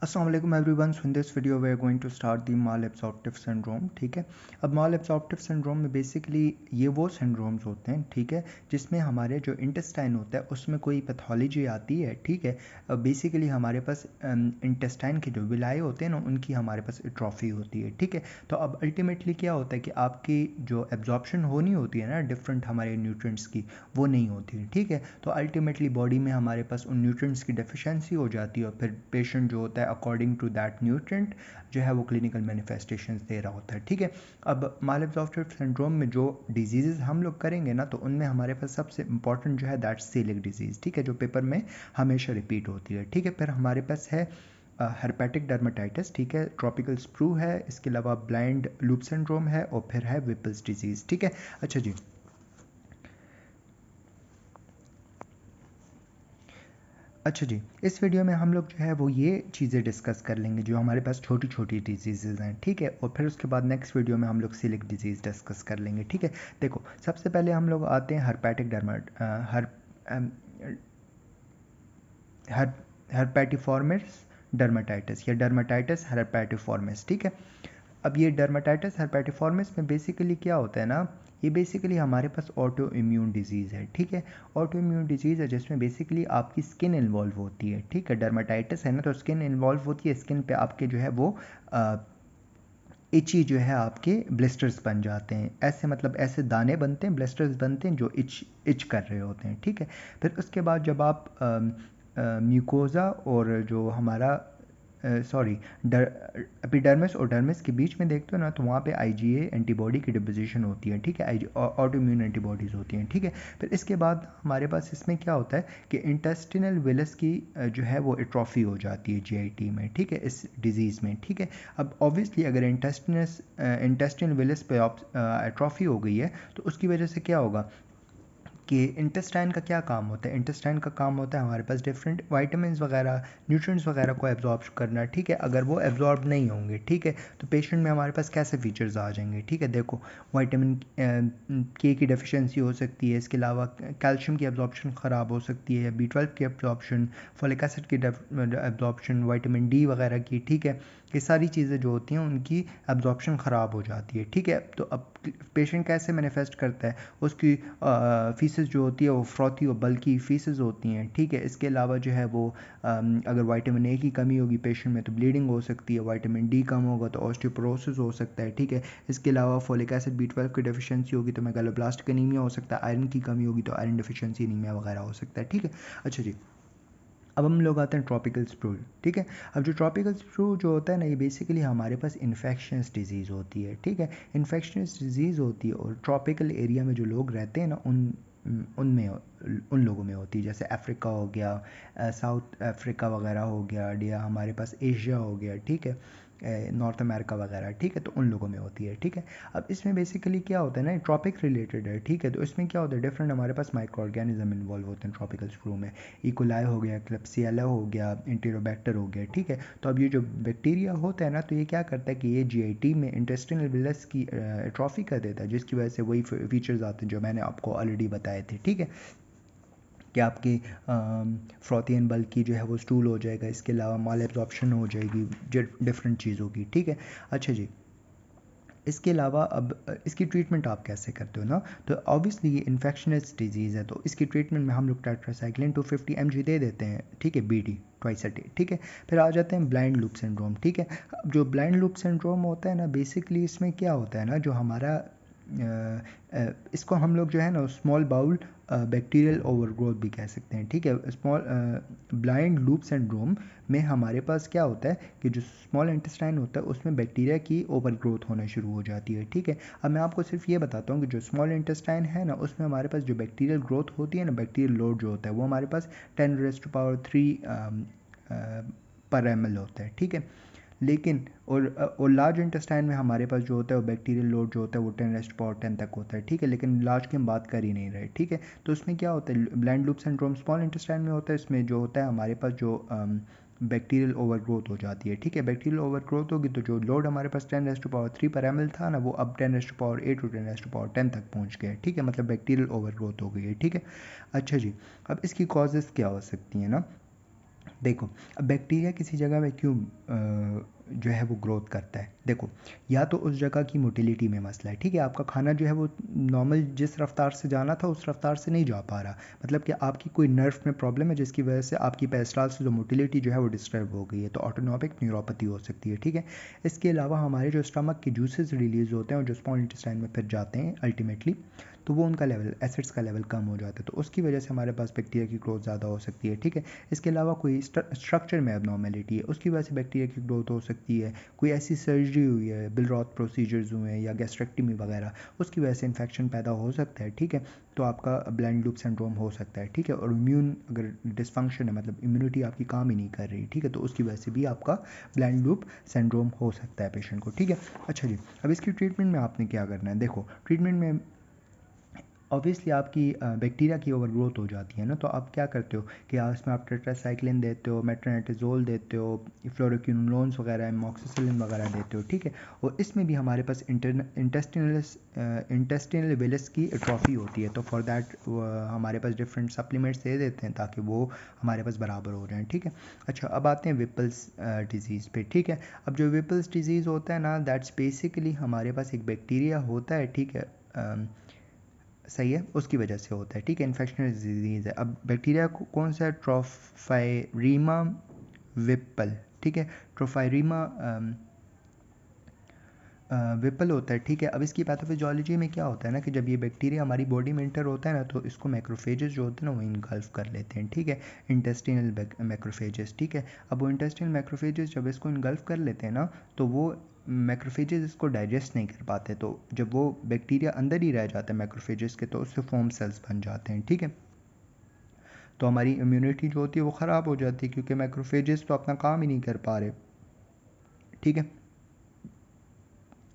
अस्सलाम वालेकुम everyone. So in this video we are going to start the malabsorptive syndrome. ठीक है, अब माल एब्जॉर्प्टिव सिंड्रोम में बेसिकली ये वो सिंड्रोम्स होते हैं, ठीक है, जिसमें हमारे जो इंटेस्टाइन होता है उसमें कोई पैथोलॉजी आती है। ठीक है, बेसिकली हमारे पास इंटेस्टाइन के जो विलाए होते हैं ना उनकी हमारे पास एट्रोफी होती है। ठीक है, तो अब अल्टीमेटली क्या होता है कि आपकी जो एब्जॉर्प्शन होनी होती है ना डिफरेंट हमारे न्यूट्रिएंट्स की, वो नहीं होती है। ठीक है, तो अल्टीमेटली बॉडी में हमारे पास उन न्यूट्रिएंट्स की डेफिशिएंसी हो जाती है और फिर पेशेंट जो होता है अकॉर्डिंग टू दैट न्यूट्रिएंट जो है वो क्लिनिकल मैनिफेस्टेशंस दे रहा होता है। ठीक है, अब माल एब्जॉर्प्टिव सिंड्रोम में जो डिजीज़ हम लोग करेंगे ना तो उनमें हमारे पास सबसे इंपॉर्टेंट जो है दैट सेलिक डिजीज़। ठीक है, जो पेपर में हमेशा रिपीट होती है। ठीक है, फिर हमारे पास है हेपेटिक डर्माटाइटिस। ठीक है, ट्रॉपिकल स्प्रू है, इसके अलावा ब्लाइंड लूप सिंड्रोम है और फिर है विपल्स डिजीज़। ठीक है, अच्छा जी, अच्छा जी, इस वीडियो में हम लोग जो है वो ये चीज़ें डिस्कस कर लेंगे जो हमारे पास छोटी छोटी डिजीज़ हैं। ठीक है, और फिर उसके बाद नेक्स्ट वीडियो में हम लोग सिलिक डिजीज़ डिस्कस कर लेंगे। ठीक है, देखो सबसे पहले हम लोग आते हैं हर्पेटिक हर हर्पेटिफॉर्मिस डर्माटाइटिस या डर्माटाइटिस हर्पेटिफॉर्मिस। ठीक है, अब ये डर्माटाइटिस हर्पेटिफॉर्मिस में बेसिकली क्या होता है ना, ये बेसिकली हमारे पास ऑटो इम्यून डिजीज़ है। ठीक है, ऑटो इम्यून डिजीज़ है जिसमें बेसिकली आपकी स्किन इन्वॉल्व होती है। ठीक है, डर्माटाइटिस है ना तो स्किन इन्वॉल्व होती है, स्किन पे आपके जो है वो इची जो है आपके ब्लिस्टर्स बन जाते हैं। ऐसे मतलब ऐसे दाने बनते हैं, ब्लिस्टर्स बनते हैं जो इच कर रहे होते हैं। ठीक है, फिर उसके बाद जब आप म्यूकोज़ा और जो हमारा सॉरी एपिडर्मिस और डर्मिस के बीच में देखते हो ना तो वहाँ पे आईजीए एंटीबॉडी की डिपोजिशन होती है। ठीक है, आई ऑटो इम्यून एंटीबॉडीज़ होती हैं। ठीक है, फिर इसके बाद हमारे पास इसमें क्या होता है कि इंटेस्टिनल विलस की जो है वो एट्रोफी हो जाती है जीआईटी में। ठीक है, इस डिजीज़ में। ठीक है, अब ऑब्वियसली अगर इंटेस्टिनल विलस पे एट्रोफी हो गई है तो उसकी वजह से क्या होगा कि इंटेस्टाइन का क्या काम होता है। इंटेस्टाइन का काम होता है हमारे पास डिफरेंट वाइटामिन वगैरह न्यूट्रिएंट्स वगैरह को एब्जॉर्ब करना। ठीक है, अगर वो एब्जॉर्ब नहीं होंगे ठीक है तो पेशेंट में हमारे पास कैसे फीचर्स आ जाएंगे। ठीक है, देखो वाइटामिन के की डेफिशिएंसी हो सकती है, इसके अलावा कैल्शियम की एब्जॉर्प्शन ख़राब हो सकती है, B12 की एब्जॉर्प्शन, फोलिक एसिड की एब्जॉर्प्शन, वाइटामिन डी वगैरह की। ठीक है, ये सारी चीज़ें जो होती हैं उनकी एब्जॉर्प्शन ख़राब हो जाती है। ठीक है, तो अब पेशेंट कैसे मैनिफेस्ट करता है, उसकी फीसेस जो होती है वो फ्रॉथी और बल्कि फीसेस होती हैं। ठीक है, इसके अलावा जो है वो अगर विटामिन ए की कमी होगी पेशेंट में तो ब्लीडिंग हो सकती है, विटामिन डी कम होगा तो ऑस्टियोपोरोसिस हो सकता है। ठीक है, इसके अलावा फोलिक एसिड B12 की डेफिशिएंसी होगी तो मेगालोब्लास्टिक एनीमिया हो सकता है, आयरन की कमी होगी तो आयरन डेफिशिएंसी एनीमिया वगैरह हो सकता है। ठीक है, अच्छा जी, अब हम लोग आते हैं ट्रॉपिकल स्प्रू। ठीक है, अब जो ट्रॉपिकल स्प्रू जो होता है ना ये बेसिकली हमारे पास इन्फेक्शंस डिजीज़ होती है। ठीक है, इन्फेक्शंस डिजीज़ होती है और ट्रॉपिकल एरिया में जो लोग रहते हैं ना उनमें उन लोगों में होती है, जैसे अफ्रीका हो गया, साउथ अफ्रीका वगैरह हो गया, या हमारे पास एशिया हो गया। ठीक है, नॉर्थ अमेरिका वगैरह। ठीक है, तो उन लोगों में होती है। ठीक है, अब इसमें बेसिकली क्या होता है ना ट्रॉपिक रिलेटेड है। ठीक है, तो इसमें क्या होता है डिफरेंट हमारे पास माइक्रो ऑर्गेनिज्म इन्वॉल्व होते हैं ट्रॉपिकल स्प्रू में। इकोलाई हो गया, क्लेप्सियला हो गया, इंटेरोबैक्टर हो गया। ठीक है, तो अब ये जो बैक्टीरिया होता है ना तो ये क्या करता है कि ये जीआईटी में इंटेस्टिनल विलस की एट्रोफी कर देता है, जिसकी वजह से वही फीचर्स आते हैं जो मैंने आपको ऑलरेडी बताए थे। ठीक है, कि आपकी फ्रोथियन बल्क की जो है वो स्टूल हो जाएगा, इसके अलावा माल एब्जॉर्प्शन हो जाएगी डिफरेंट चीज़ों की। ठीक है, अच्छा जी, इसके अलावा अब इसकी ट्रीटमेंट आप कैसे करते हो ना, तो ऑब्वियसली ये इन्फेक्शनस डिजीज़ है तो इसकी ट्रीटमेंट में हम लोग टेट्रासाइक्लिन 250 mg दे देते हैं। ठीक है, BD ट्वाइस अ डे। ठीक है, फिर आ जाते हैं ब्लाइंड लूप सिंड्रोम। ठीक है, अब जो ब्लाइंड लूप सिंड्रोम होता है ना बेसिकली इसमें क्या होता है ना जो हमारा इसको हम लोग जो है ना स्मॉल बाउल बैक्टीरियल ओवरग्रोथ भी कह सकते हैं। ठीक है, स्मॉल ब्लाइंड लूप सिंड्रोम में हमारे पास क्या होता है कि जो स्मॉल इंटेस्टाइन होता है उसमें बैक्टीरिया की ओवरग्रोथ होना शुरू हो जाती है। ठीक है, अब मैं आपको सिर्फ ये बताता हूँ कि जो स्मॉल इंटेस्टाइन है ना उसमें हमारे पास जो बैक्टीरियल ग्रोथ होती है ना, बैक्टीरियल लोड जो होता है वो हमारे पास 10⁻³ पर ml होता है। ठीक है, लेकिन और लार्ज इंटेस्टाइन में हमारे पास जो होता है वो बैक्टीरियल लोड जो होता है वो 10⁻10 तक होता है। ठीक है, लेकिन लार्ज की हम बात कर ही नहीं रहे। ठीक है, तो उसमें क्या होता है blind loop syndrome small intestine में होता है, इसमें जो होता है हमारे पास जो बैक्टीरियल ओवरग्रोथ हो जाती है। ठीक है, बैक्टीरियल ओवरग्रोथ होगी तो जो लोड हमारे पास 10⁻³ पर ml था ना वो अब 10⁻8 और 10⁻10 तक पहुंच गया है। ठीक है, मतलब बैक्टीरियल ओवरग्रोथ हो गई है। ठीक है, अच्छा जी, अब इसकी कॉजेज़ क्या हो सकती हैं ना, देखो, अब बैक्टीरिया किसी जगह में क्यों जो है वो ग्रोथ करता है, देखो या तो उस जगह की मोटिलिटी में मसला है, ठीक है, आपका खाना जो है वो नॉर्मल जिस रफ्तार से जाना था उस रफ्तार से नहीं जा पा रहा, मतलब कि आपकी कोई नर्व में प्रॉब्लम है जिसकी वजह से आपकी पेरिस्टाल से जो मोटिलिटी जो है वो डिस्टर्ब हो गई है, तो ऑटोनॉमिक न्यूरोपैथी हो सकती है, ठीक है। इसके अलावा हमारे जो स्टमक के जूसेस रिलीज होते हैं और जो स्मॉल इंटेस्टाइन में फिर जाते हैं अल्टीमेटली, तो वो उनका लेवल एसिड्स का लेवल कम हो जाता है, तो उसकी वजह से हमारे पास बैक्टीरिया की ग्रोथ ज़्यादा हो सकती है, ठीक है। इसके अलावा कोई स्ट्रक्चर में एबनॉर्मेलिटी है उसकी वजह से बैक्टीरिया की ग्रोथ हो सकती है, कोई ऐसी सर्जरी हुई है, बिलरॉथ प्रोसीजर्स हुए हैं या गैस्ट्रेक्टमी वगैरह, उसकी वजह से इन्फेक्शन पैदा हो सकता है, ठीक है, तो आपका ब्लाइंड लूप सिंड्रोम हो सकता है, ठीक है। और इम्यून अगर डिसफंक्शन है, मतलब इम्यूनिटी आपकी काम ही नहीं कर रही, ठीक है, तो उसकी वजह से भी आपका ब्लाइंड लूप सिंड्रोम हो सकता है पेशेंट को, ठीक है। अच्छा जी, अब इसकी ट्रीटमेंट में आपने क्या करना है, देखो ट्रीटमेंट में ऑब्वियसली आपकी बैक्टीरिया की ओवर ग्रोथ हो जाती है ना, तो आप क्या करते हो कि आप इसमें आप टेट्रासाइक्लिन देते हो, मेट्रोनिडाज़ोल देते हो, फ्लोरोक्विनोलोन्स वगैरह, एमोक्सिसिलिन वगैरह देते हो, ठीक है। और इसमें भी हमारे पास इंटेस्टिनल वेलिस की एट्रोफी होती है, तो फॉर दैट हमारे पास डिफरेंट सप्लीमेंट्स दे देते हैं ताकि वो हमारे पास बराबर हो जाएँ, ठीक है। अच्छा, अब आते हैं विपल्स डिजीज़ पे, ठीक है। अब जो विपल्स डिजीज़ होता है ना, दैट्स बेसिकली हमारे पास एक बैक्टीरिया होता है, ठीक है, सही है, उसकी वजह से होता है, ठीक है, इन्फेक्शनल डिजीज़ है। अब बैक्टीरिया कौन सा है, ट्रोफाइरीमा विपल, ठीक है, ट्रोफाइरीमा विपल होता है, ठीक है। अब इसकी पैथोफिजियोलॉजी में क्या होता है ना कि जब ये बैक्टीरिया हमारी बॉडी में इंटर होता है ना, तो इसको मैक्रोफेजेस जो होते हैं ना वो इनगल्फ कर लेते हैं, ठीक है, इंटेस्टिनल मैक्रोफेजेस, ठीक है। अब वो इंटेस्टिनल मैक्रोफेजेस जब इसको इनगल्फ कर लेते हैं ना, तो वो मैक्रोफेजेस इसको डाइजेस्ट नहीं कर पाते, तो जब वो बैक्टीरिया अंदर ही रह जाता है मैक्रोफेजेस के, तो उससे फोम सेल्स बन जाते हैं, ठीक है। तो हमारी इम्यूनिटी जो होती है वो ख़राब हो जाती है क्योंकि मैक्रोफेजेस तो अपना काम ही नहीं कर पा रहे, ठीक है।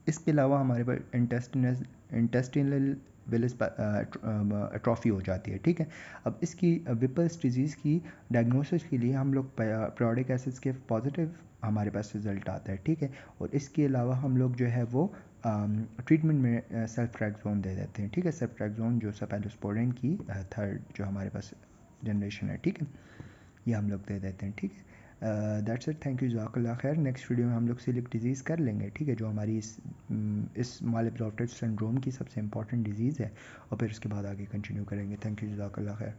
इसके अलावा हमारे पास इंटेस्टिनल वेलिस एट्रोफी हो जाती है, ठीक है। अब इसकी विपल्स डिजीज़ की डायग्नोसिस के लिए हम लोग पीरियोडिक एसिड्स के पॉजिटिव हमारे पास रिजल्ट आता है, ठीक है। और इसके अलावा हम लोग जो है वो ट्रीटमेंट में सेल्फ्ट्रैक्सोन दे देते हैं, ठीक है, सेल्फ्ट्रैक्सोन जो सेफेलोस्पोरिन की थर्ड जो हमारे पास जनरेशन है, ठीक है, ये हम लोग दे देते हैं, ठीक है। दैट्स इट, थैंक यू, जज़ाकल्लाह खैर। नेक्स्ट वीडियो में हम लोग सिलिक डिजीज़ कर लेंगे, ठीक है, जो हमारी इस माल एब्जॉर्प्टेड सिंड्रोम की सबसे इंपॉर्टेंट डिजीज़ है, और फिर उसके बाद आगे कंटिन्यू करेंगे। थैंक यू, जज़ाकल्लाह खैर।